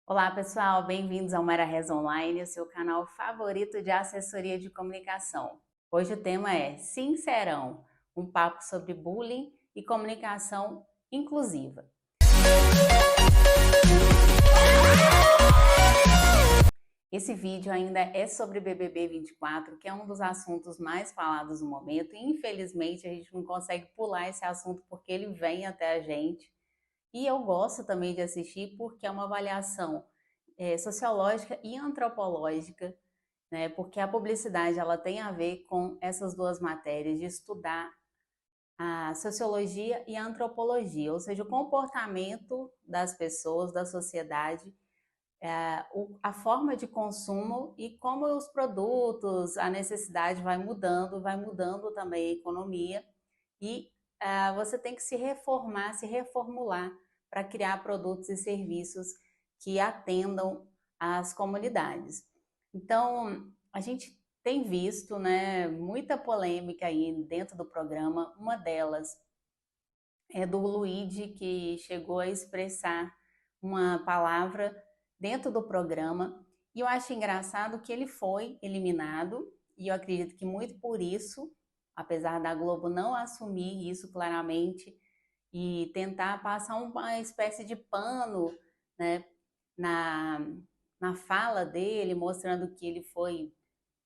Olá pessoal, bem-vindos ao Mara Online, o seu canal favorito de assessoria de comunicação. Hoje o tema é Sincerão, um papo sobre bullying e comunicação inclusiva. Esse vídeo ainda é sobre BBB 24, que é um dos assuntos mais falados no momento e infelizmente a gente não consegue pular esse assunto porque ele vem até a gente. E eu gosto também de assistir porque é uma avaliação sociológica e antropológica, né? Porque a publicidade ela tem a ver com essas duas matérias de estudar a sociologia e a antropologia, ou seja, o comportamento das pessoas, da sociedade, a forma de consumo e como os produtos, a necessidade vai mudando também a economia e você tem que se reformar, se reformular para criar produtos e serviços que atendam às comunidades. Então, a gente tem visto, né, muita polêmica aí dentro do programa. Uma delas é do Luigi, que chegou a expressar uma palavra dentro do programa. E eu acho engraçado que ele foi eliminado, e eu acredito que muito por isso, apesar da Globo não assumir isso claramente e tentar passar uma espécie de pano, né, na, na fala dele, mostrando que ele foi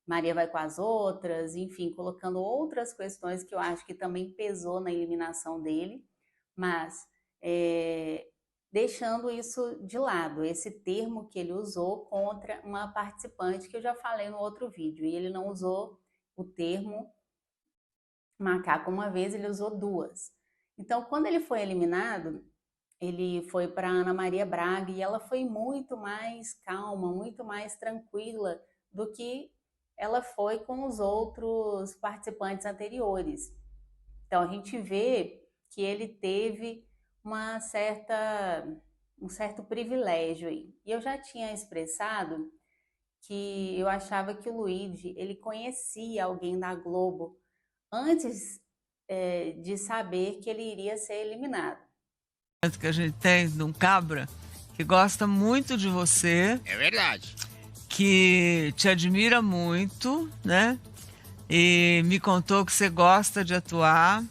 Maria vai com as outras, enfim, colocando outras questões que eu acho que também pesou na eliminação dele, mas é, deixando isso de lado, esse termo que ele usou contra uma participante que eu já falei no outro vídeo, e ele não usou o termo macaco uma vez, ele usou duas. Então, quando ele foi eliminado, ele foi para Ana Maria Braga e ela foi muito mais calma, muito mais tranquila do que ela foi com os outros participantes anteriores. Então a gente vê que ele teve uma certa um certo privilégio aí. E eu já tinha expressado que eu achava que o Luigi ele conhecia alguém da Globo antes de saber que ele iria ser eliminado. Que a gente tem de um cabra que gosta muito de você, É verdade. que te admira muito, né? E me contou que você gosta de atuar,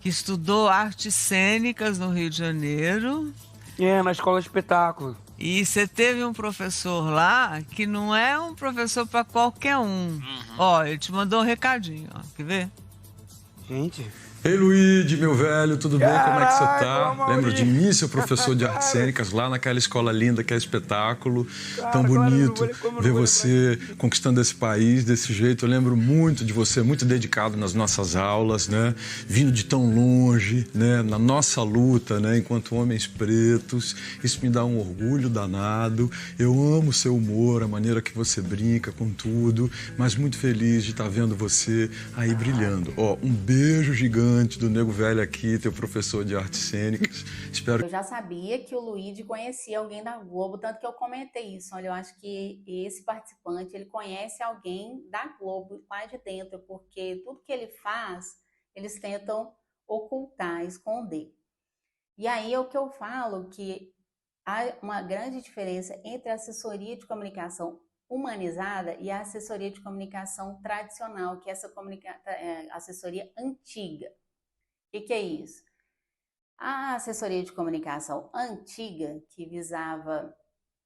que estudou artes cênicas no Rio de Janeiro. Na escola de espetáculo. E você teve um professor lá que não é um professor para qualquer um. Ó, ele te mandou um recadinho, ó. Quer ver? Gente. Ei, Luigi, meu velho, tudo bem? Como é que você Caraca, tá? Mauri. Lembro de mim, seu professor de artes cênicas, lá naquela escola linda que é espetáculo. Tão bonito ver você conquistando esse país desse jeito. Eu lembro muito de você, muito dedicado nas nossas aulas, né? Vindo de tão longe, né? Na nossa luta, né? Enquanto homens pretos. Isso me dá um orgulho danado. Eu amo o seu humor, a maneira que você brinca com tudo, mas muito feliz de estar vendo você aí brilhando. Ó, um beijo gigante do Nego Velho aqui, teu professor de artes cênicas. Espero. Eu já sabia que o Luigi conhecia alguém da Globo, tanto que eu comentei isso. Olha, eu acho que esse participante, ele conhece alguém da Globo lá de dentro, porque tudo que ele faz, eles tentam ocultar, esconder. E aí é o que eu falo, que há uma grande diferença entre a assessoria de comunicação humanizada e a assessoria de comunicação tradicional, que é essa assessoria antiga. O que é isso? A assessoria de comunicação antiga, que visava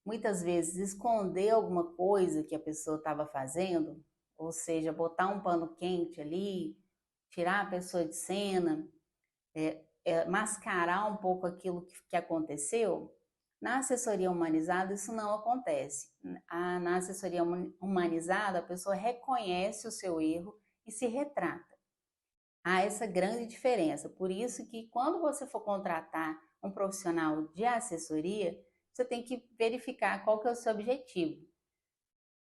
muitas vezes esconder alguma coisa que a pessoa estava fazendo, ou seja, botar um pano quente ali, tirar a pessoa de cena, mascarar um pouco aquilo que aconteceu. Na assessoria humanizada, isso não acontece. Na assessoria humanizada, a pessoa reconhece o seu erro e se retrata. Há essa grande diferença. Por isso que quando você for contratar um profissional de assessoria, você tem que verificar qual que é o seu objetivo.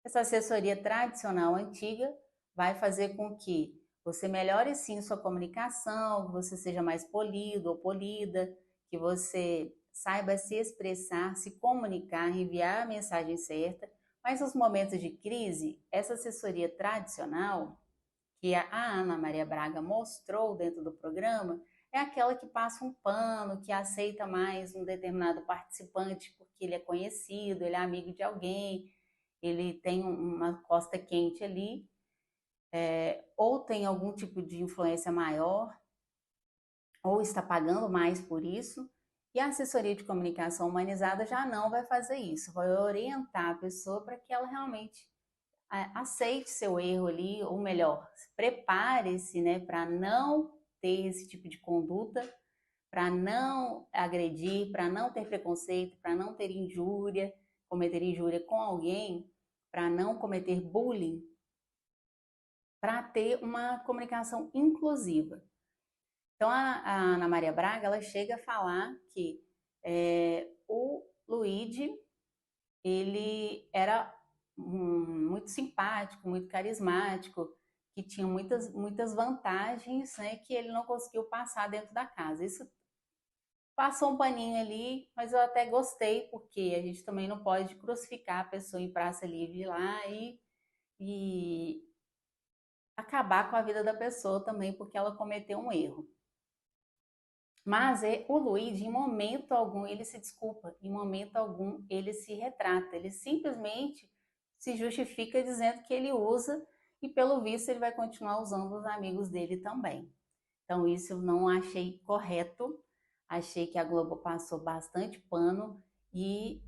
Essa assessoria tradicional antiga vai fazer com que você melhore sim sua comunicação, que você seja mais polido ou polida, que você saiba se expressar, se comunicar, enviar a mensagem certa. Mas nos momentos de crise, essa assessoria tradicional que a Ana Maria Braga mostrou dentro do programa é aquela que passa um pano, que aceita mais um determinado participante, porque porque ele é conhecido, ele é amigo de alguém, ele tem uma costa quente ali, ou tem algum tipo de influência maior, ou está pagando mais por isso, e a assessoria de comunicação humanizada já não vai fazer isso, vai orientar a pessoa para que ela realmente aceite seu erro ali, ou melhor, prepare-se, né, para não ter esse tipo de conduta, para não agredir, para não ter preconceito, para não ter injúria, cometer injúria com alguém, para não cometer bullying, para ter uma comunicação inclusiva. Então, a Ana Maria Braga, ela chega a falar que o Luigi, ele era muito simpático, muito carismático, que tinha muitas vantagens, né, que ele não conseguiu passar dentro da casa. Isso passou um paninho ali, mas eu até gostei, porque a gente também não pode crucificar a pessoa em praça livre lá e acabar com a vida da pessoa também, porque ela cometeu um erro. Mas o Luigi, em momento algum, ele se desculpa, em momento algum, ele se retrata, ele simplesmente se justifica dizendo que ele usa e, pelo visto, ele vai continuar usando os amigos dele também. Então, isso eu não achei correto, achei que a Globo passou bastante pano e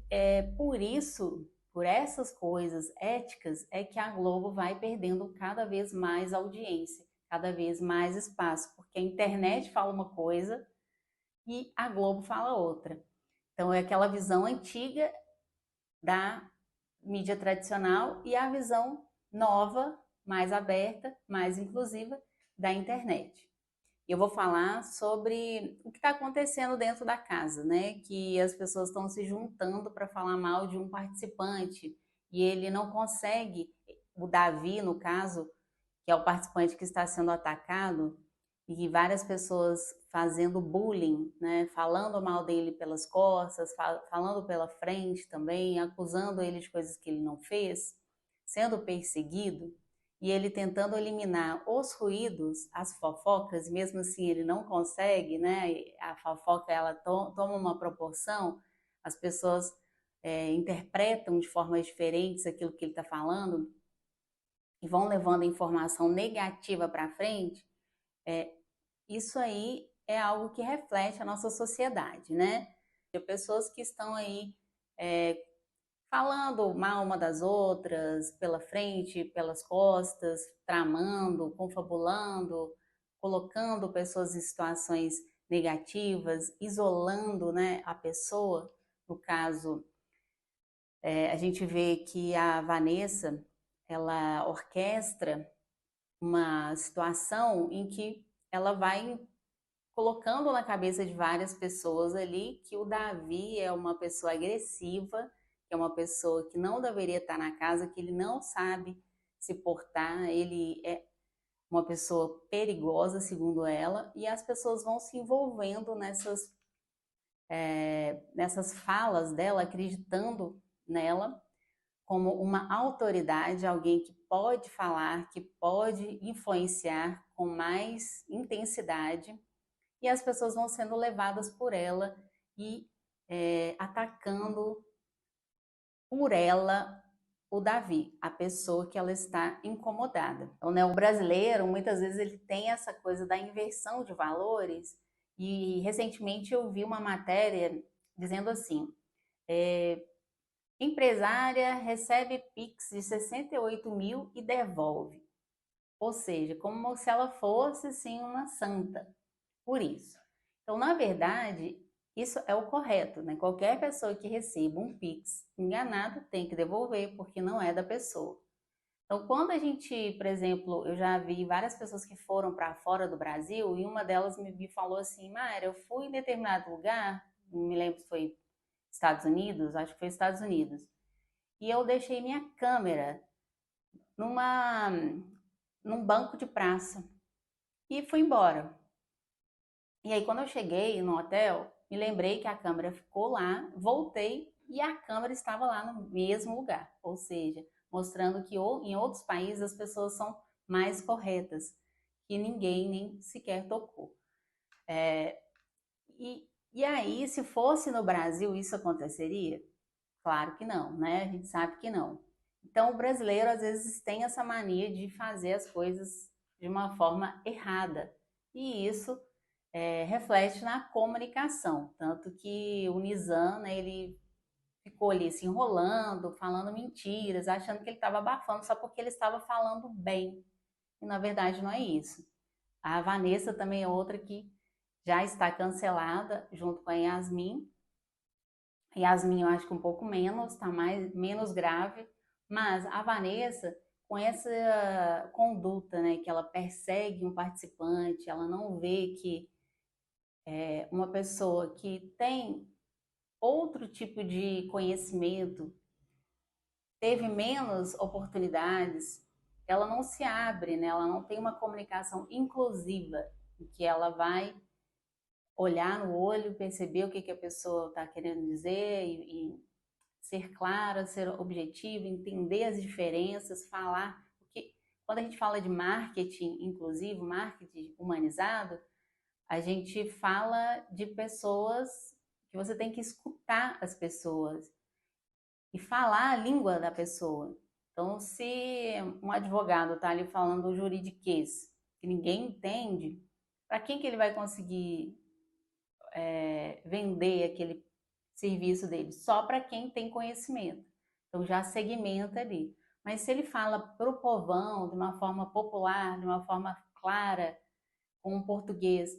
por isso, por essas coisas éticas, é que a Globo vai perdendo cada vez mais audiência, cada vez mais espaço, porque a internet fala uma coisa e a Globo fala outra. Então, é aquela visão antiga da mídia tradicional e a visão nova, mais aberta, mais inclusiva da internet. Eu vou falar sobre o que está acontecendo dentro da casa, né? Que as pessoas estão se juntando para falar mal de um participante e ele não consegue, o Davi, no caso, que é o participante que está sendo atacado, e várias pessoas fazendo bullying, né, falando mal dele pelas costas, falando pela frente também, acusando ele de coisas que ele não fez, sendo perseguido, e ele tentando eliminar os ruídos, as fofocas, mesmo assim ele não consegue, né, a fofoca ela toma uma proporção, as pessoas interpretam de formas diferentes aquilo que ele está falando, e vão levando a informação negativa para frente, isso aí é algo que reflete a nossa sociedade, né? De pessoas que estão aí falando mal uma das outras, pela frente, pelas costas, tramando, confabulando, colocando pessoas em situações negativas, isolando, né, a pessoa. No caso, a gente vê que a Vanessa, ela orquestra uma situação em que ela vai colocando na cabeça de várias pessoas ali que o Davi é uma pessoa agressiva, que é uma pessoa que não deveria estar na casa, que ele não sabe se portar, ele é uma pessoa perigosa, segundo ela, e as pessoas vão se envolvendo nessas falas dela, acreditando nela como uma autoridade, alguém que pode falar, que pode influenciar com mais intensidade, e as pessoas vão sendo levadas por ela e atacando por ela o Davi, a pessoa que ela está incomodada. Então, né, o brasileiro, muitas vezes, ele tem essa coisa da inversão de valores, e recentemente eu vi uma matéria dizendo assim, empresária recebe Pix de 68 mil e devolve. Ou seja, como se ela fosse, sim, uma santa. Por isso. Então, na verdade, isso é o correto, né? Qualquer pessoa que receba um Pix enganado tem que devolver, porque não é da pessoa. Então, quando a gente, por exemplo, eu já vi várias pessoas que foram para fora do Brasil e uma delas me falou assim, Mara, eu fui em determinado lugar, não me lembro se foi Estados Unidos, acho que foi Estados Unidos, e eu deixei minha câmera num banco de praça e fui embora. E aí, quando eu cheguei no hotel, me lembrei que a câmera ficou lá, voltei e a câmera estava lá no mesmo lugar. Ou seja, mostrando que em outros países as pessoas são mais corretas, que ninguém nem sequer tocou. E aí, se fosse no Brasil, isso aconteceria? Claro que não, né? A gente sabe que não. Então, o brasileiro, às vezes, tem essa mania de fazer as coisas de uma forma errada. E isso reflete na comunicação. Tanto que o Nizam, né, ele ficou ali se enrolando, falando mentiras, achando que ele estava abafando só porque ele estava falando bem. E, na verdade, não é isso. A Vanessa também é outra que já está cancelada, junto com a Yasmin. A Yasmin, eu acho que um pouco menos, está menos grave. Mas a Vanessa, com essa conduta, né, que ela persegue um participante, ela não vê que uma pessoa que tem outro tipo de conhecimento teve menos oportunidades, ela não se abre, né? Ela não tem uma comunicação inclusiva, em que ela vai olhar no olho, perceber o que, que a pessoa está querendo dizer e ser clara, ser objetiva, entender as diferenças, falar. Porque quando a gente fala de marketing inclusivo, marketing humanizado, a gente fala de pessoas que você tem que escutar as pessoas e falar a língua da pessoa. Então, se um advogado está ali falando o juridiquês, que ninguém entende, para quem que ele vai conseguir vender aquele serviço dele? Só para quem tem conhecimento. Então, já segmenta ali. Mas se ele fala para o povão, de uma forma popular, de uma forma clara, com um português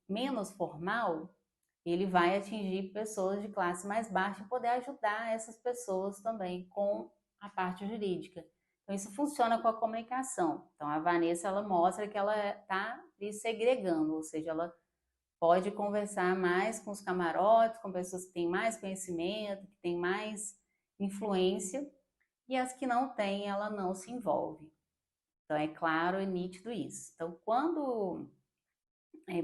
menos formal, ele vai atingir pessoas de classe mais baixa e poder ajudar essas pessoas também com a parte jurídica. Então, isso funciona com a comunicação. Então, a Vanessa, ela mostra que ela está segregando, ou seja, ela pode conversar mais com os camarotes, com pessoas que têm mais conhecimento, que têm mais influência, e as que não têm, ela não se envolve. Então, é claro e nítido isso. Então, quando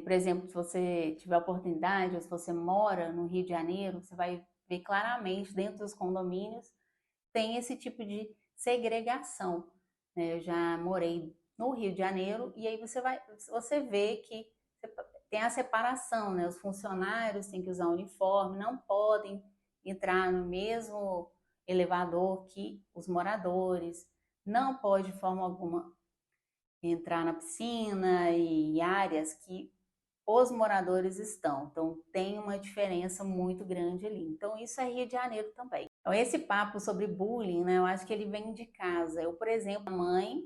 por exemplo, se você tiver oportunidade, ou se você mora no Rio de Janeiro, você vai ver claramente dentro dos condomínios tem esse tipo de segregação, né? Eu já morei no Rio de Janeiro e aí você vê que tem a separação, né? Os funcionários têm que usar uniforme, não podem entrar no mesmo elevador que os moradores, não pode de forma alguma entrar na piscina e áreas que os moradores estão. Então, tem uma diferença muito grande ali. Então, isso é Rio de Janeiro também. Então, esse papo sobre bullying, né, eu acho que ele vem de casa. Eu, por exemplo, a mãe,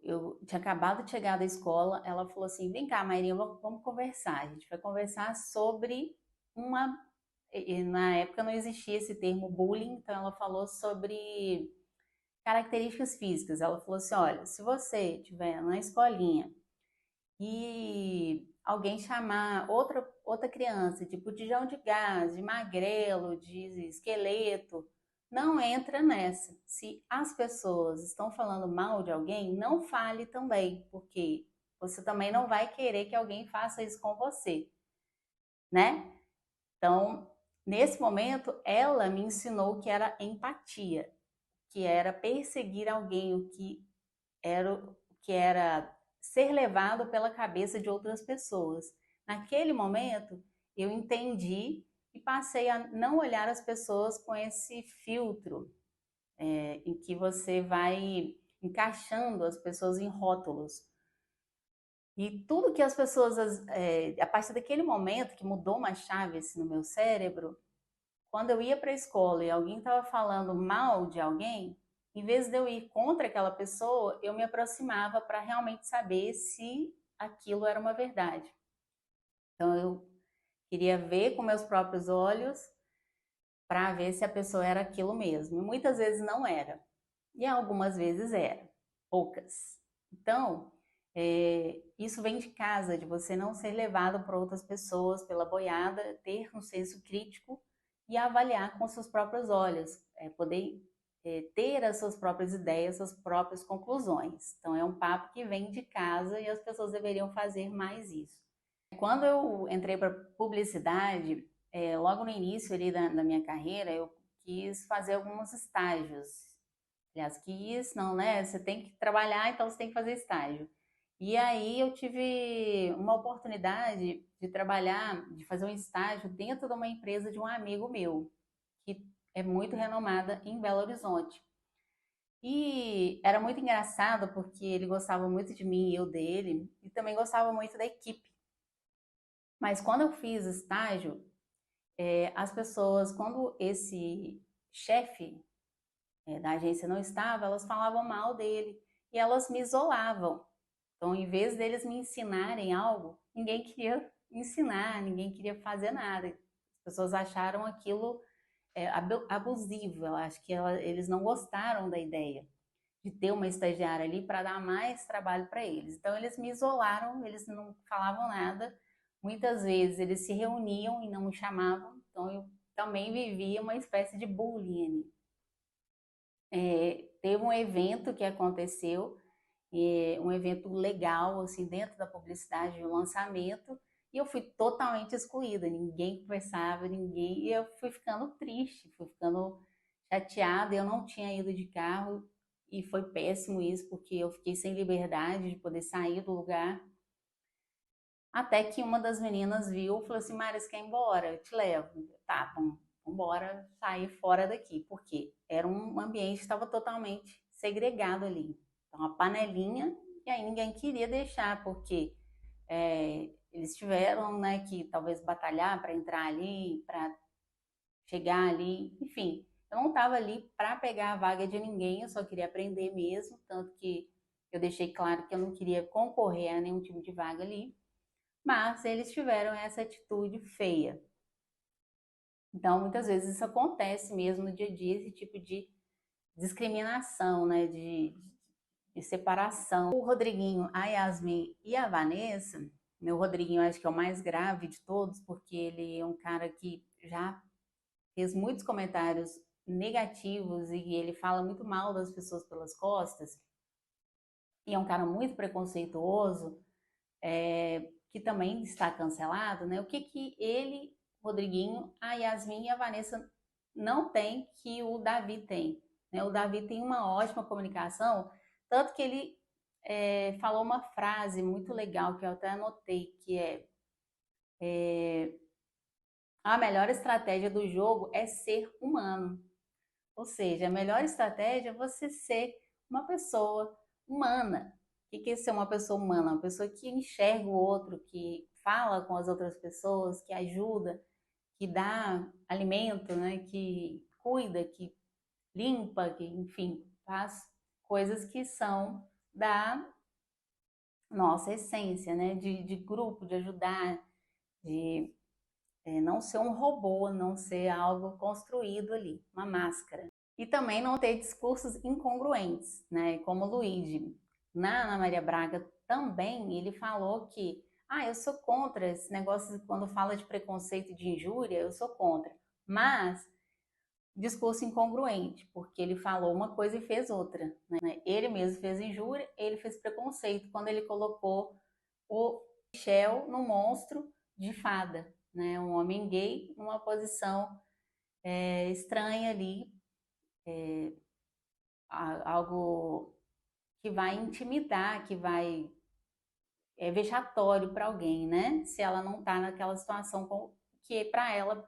eu tinha acabado de chegar da escola, ela falou assim, vem cá, Mairinha, vamos conversar. A gente vai conversar sobre na época não existia esse termo bullying, então ela falou sobre características físicas. Ela falou assim, olha, se você estiver na escolinha e alguém chamar outra criança de botijão de gás, de magrelo, de esqueleto, não entra nessa. Se as pessoas estão falando mal de alguém, não fale também, porque você também não vai querer que alguém faça isso com você, né? Então, nesse momento, ela me ensinou o que era empatia, que era perseguir alguém, o que era ser levado pela cabeça de outras pessoas. Naquele momento, eu entendi e passei a não olhar as pessoas com esse filtro, em que você vai encaixando as pessoas em rótulos. E tudo que as pessoas, a partir daquele momento que mudou uma chave assim, no meu cérebro, quando eu ia para a escola e alguém estava falando mal de alguém, em vez de eu ir contra aquela pessoa, eu me aproximava para realmente saber se aquilo era uma verdade. Então eu queria ver com meus próprios olhos para ver se a pessoa era aquilo mesmo. E muitas vezes não era. E algumas vezes era. Poucas. Então, isso vem de casa, de você não ser levado por outras pessoas, pela boiada, ter um senso crítico e avaliar com seus próprios olhos, poder ter as suas próprias ideias, suas próprias conclusões. Então, é um papo que vem de casa e as pessoas deveriam fazer mais isso. Quando eu entrei para publicidade, logo no início ali da minha carreira, eu quis fazer alguns estágios. Aliás, quis, não, né? Você tem que trabalhar, então você tem que fazer estágio. E aí eu tive uma oportunidade de trabalhar, de fazer um estágio dentro de uma empresa de um amigo meu, que é muito renomada em Belo Horizonte. E era muito engraçado porque ele gostava muito de mim e eu dele, e também gostava muito da equipe. Mas quando eu fiz estágio, as pessoas, quando esse chefe da agência não estava, elas falavam mal dele e elas me isolavam. Então, em vez deles me ensinarem algo, ninguém queria ensinar, ninguém queria fazer nada. As pessoas acharam aquilo abusivo. Eu acho que eles não gostaram da ideia de ter uma estagiária ali para dar mais trabalho para eles. Então, eles me isolaram, eles não falavam nada. Muitas vezes eles se reuniam e não me chamavam. Então, eu também vivia uma espécie de bullying ali. Teve um evento que aconteceu, um evento legal, assim, dentro da publicidade, o lançamento, e eu fui totalmente excluída, ninguém conversava, ninguém, e eu fui ficando triste, fui ficando chateada, eu não tinha ido de carro, e foi péssimo isso, porque eu fiquei sem liberdade de poder sair do lugar, até que uma das meninas viu e falou assim: Mari, você quer ir embora? Eu te levo. Tá, vamos embora, sair fora daqui, porque era um ambiente que estava totalmente segregado ali. Então, a panelinha, e aí ninguém queria deixar, porque eles tiveram, né, que talvez batalhar para entrar ali, para chegar ali, enfim. Eu não estava ali para pegar a vaga de ninguém, eu só queria aprender mesmo, tanto que eu deixei claro que eu não queria concorrer a nenhum tipo de vaga ali, mas eles tiveram essa atitude feia. Então, muitas vezes isso acontece mesmo no dia a dia, esse tipo de discriminação, né, de separação. O Rodriguinho, a Yasmin e a Vanessa, meu Rodriguinho acho que é o mais grave de todos, porque ele é um cara que já fez muitos comentários negativos e ele fala muito mal das pessoas pelas costas, e é um cara muito preconceituoso, que também está cancelado, né? O que ele, Rodriguinho, a Yasmin e a Vanessa não tem que o Davi tem, né? O Davi tem uma ótima comunicação, tanto que ele falou uma frase muito legal que eu até anotei, que a melhor estratégia do jogo é ser humano. Ou seja, a melhor estratégia é você ser uma pessoa humana. O que é ser uma pessoa humana? Uma pessoa que enxerga o outro, que fala com as outras pessoas, que ajuda, que dá alimento, né? Que cuida, que limpa, que, enfim, faz coisas que são da nossa essência, né? De grupo, de ajudar, de não ser um robô, não ser algo construído ali, uma máscara. E também não ter discursos incongruentes, né? Como o Luigi. Na Ana Maria Braga também ele falou que eu sou contra esse negócio quando fala de preconceito e de injúria, eu sou contra. Mas discurso incongruente, porque ele falou uma coisa e fez outra, né? Ele mesmo fez injúria, ele fez preconceito quando ele colocou o Michel no monstro de fada, né? Um homem gay numa posição estranha ali, algo que vai intimidar, que vai vexatório para alguém, né? Se ela não está naquela situação que para ela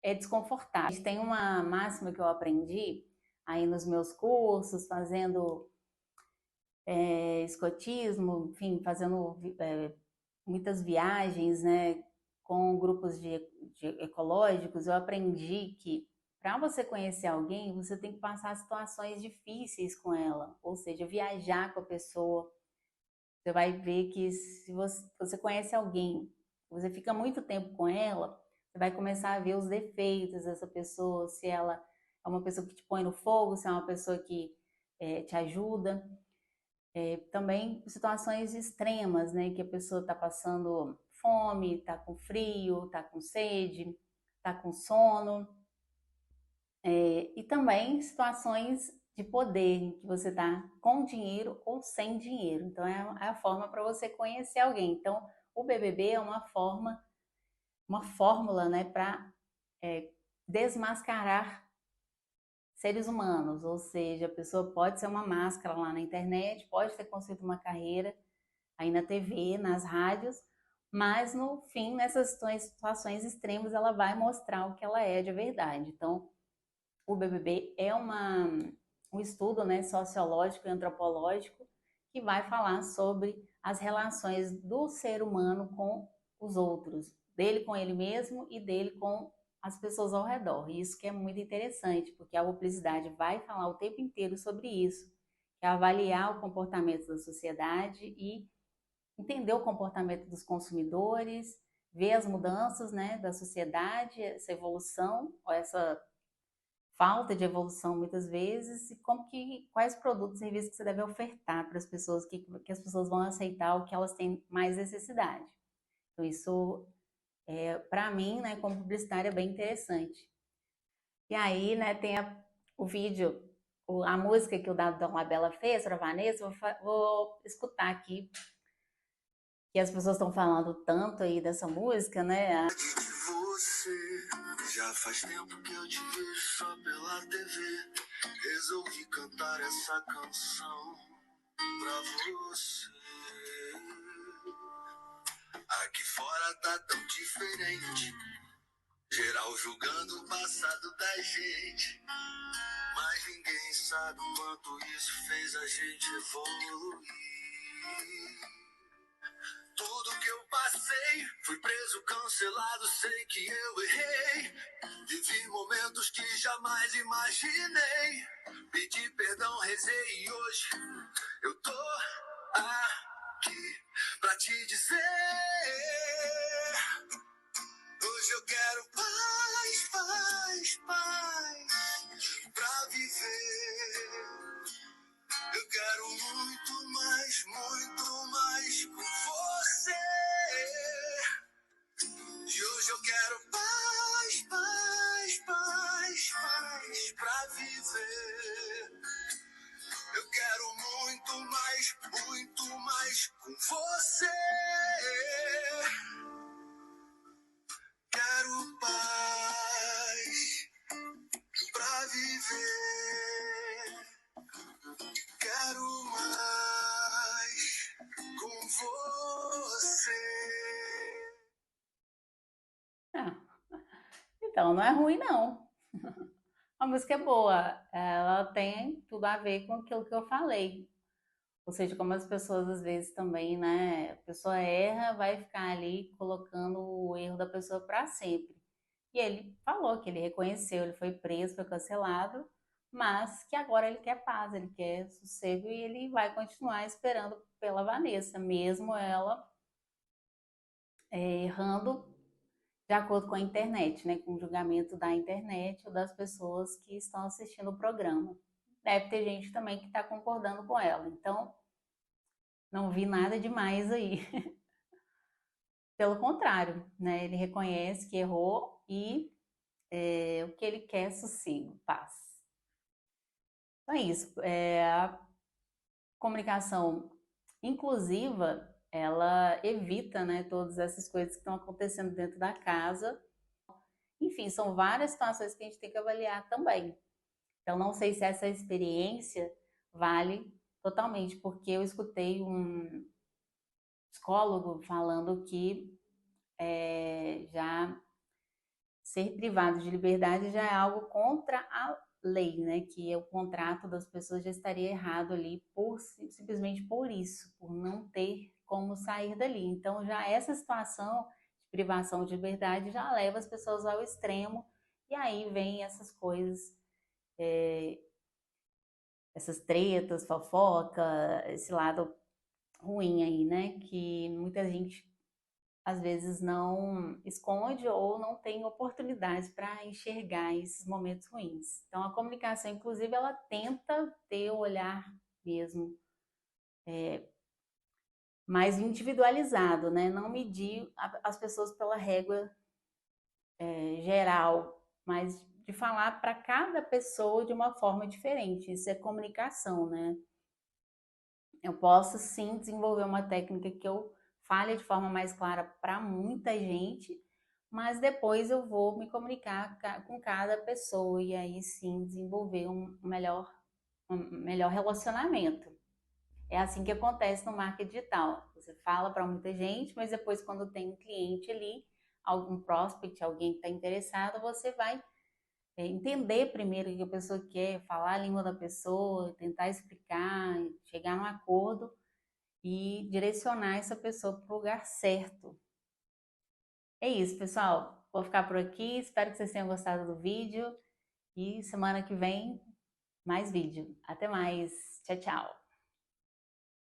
é desconfortável. A gente tem uma máxima que eu aprendi aí nos meus cursos, fazendo escotismo, enfim, fazendo muitas viagens, né, com grupos de ecológicos. Eu aprendi que para você conhecer alguém, você tem que passar situações difíceis com ela, ou seja, viajar com a pessoa. Você vai ver que se você conhece alguém, você fica muito tempo com ela, você vai começar a ver os defeitos dessa pessoa, se ela é uma pessoa que te põe no fogo, se é uma pessoa que te ajuda. Também situações extremas, né, que a pessoa está passando fome, está com frio, está com sede, está com sono. E também situações de poder, em que você está com dinheiro ou sem dinheiro. Então, é a forma para você conhecer alguém. Então, o BBB é uma fórmula, né, para desmascarar seres humanos. Ou seja, a pessoa pode ser uma máscara lá na internet, pode ter construído uma carreira aí na TV, nas rádios, mas no fim, nessas situações extremas, ela vai mostrar o que ela é de verdade. Então, o BBB é um estudo, né, sociológico e antropológico que vai falar sobre as relações do ser humano com os outros, dele com ele mesmo e dele com as pessoas ao redor. E isso que é muito interessante, porque a publicidade vai falar o tempo inteiro sobre isso, que é avaliar o comportamento da sociedade e entender o comportamento dos consumidores, ver as mudanças, né, da sociedade, essa evolução, ou essa falta de evolução muitas vezes, e quais produtos e serviços que você deve ofertar para as pessoas, que as pessoas vão aceitar, o que elas têm mais necessidade. Então isso, para mim, né, como publicitária, é bem interessante. E aí, né, tem o vídeo, a música que o Dado Dolabella fez para a Vanessa, vou escutar aqui, que as pessoas estão falando tanto aí dessa música, né? Você, já faz tempo que eu te vejo só pela TV. Resolvi cantar essa canção pra você. Aqui fora tá tão diferente, geral julgando o passado da gente, mas ninguém sabe o quanto isso fez a gente evoluir. Tudo que eu passei, fui preso, cancelado, sei que eu errei. Vivi momentos que jamais imaginei. Pedi perdão, rezei e hoje eu tô aqui pra te dizer. Hoje eu quero paz, paz, paz pra viver. Eu quero muito mais com você. E hoje eu quero paz, paz, paz, paz pra viver. Eu quero muito mais com você. Quero paz pra viver. Quero mais com você. Então, não é ruim, não. A música é boa, ela tem tudo a ver com aquilo que eu falei. Ou seja, como as pessoas às vezes também, né? A pessoa erra, vai ficar ali colocando o erro da pessoa para sempre. E ele falou que ele reconheceu, ele foi preso, foi cancelado, mas que agora ele quer paz, ele quer sossego e ele vai continuar esperando pela Vanessa, mesmo ela errando de acordo com a internet, né? Com o julgamento da internet ou das pessoas que estão assistindo o programa. Deve ter gente também que está concordando com ela. Então, não vi nada demais aí. Pelo contrário, né? Ele reconhece que errou e o que ele quer é sossego, paz. Então é isso. A comunicação inclusiva, ela evita, né, todas essas coisas que estão acontecendo dentro da casa. Enfim, são várias situações que a gente tem que avaliar também. Então, não sei se essa experiência vale totalmente, porque eu escutei um psicólogo falando que já ser privado de liberdade já é algo contra a lei, né? Que o contrato das pessoas já estaria errado ali simplesmente por isso, por não ter como sair dali. Então, já essa situação de privação de liberdade já leva as pessoas ao extremo e aí vem essas coisas, essas tretas, fofoca, esse lado ruim aí, né? Que muita gente às vezes não esconde ou não tem oportunidade para enxergar esses momentos ruins. Então, a comunicação, inclusive, ela tenta ter o olhar mesmo mais individualizado, né? Não medir as pessoas pela régua geral, mas de falar para cada pessoa de uma forma diferente. Isso é comunicação, né? Eu posso sim desenvolver uma técnica que eu fale de forma mais clara para muita gente, mas depois eu vou me comunicar com cada pessoa e aí sim desenvolver um melhor relacionamento. É assim que acontece no marketing digital. Você fala para muita gente, mas depois quando tem um cliente ali, algum prospect, alguém que está interessado, você vai entender primeiro o que a pessoa quer, falar a língua da pessoa, tentar explicar, chegar num acordo e direcionar essa pessoa para o lugar certo. É isso, pessoal. Vou ficar por aqui. Espero que vocês tenham gostado do vídeo. E semana que vem, mais vídeo. Até mais. Tchau, tchau.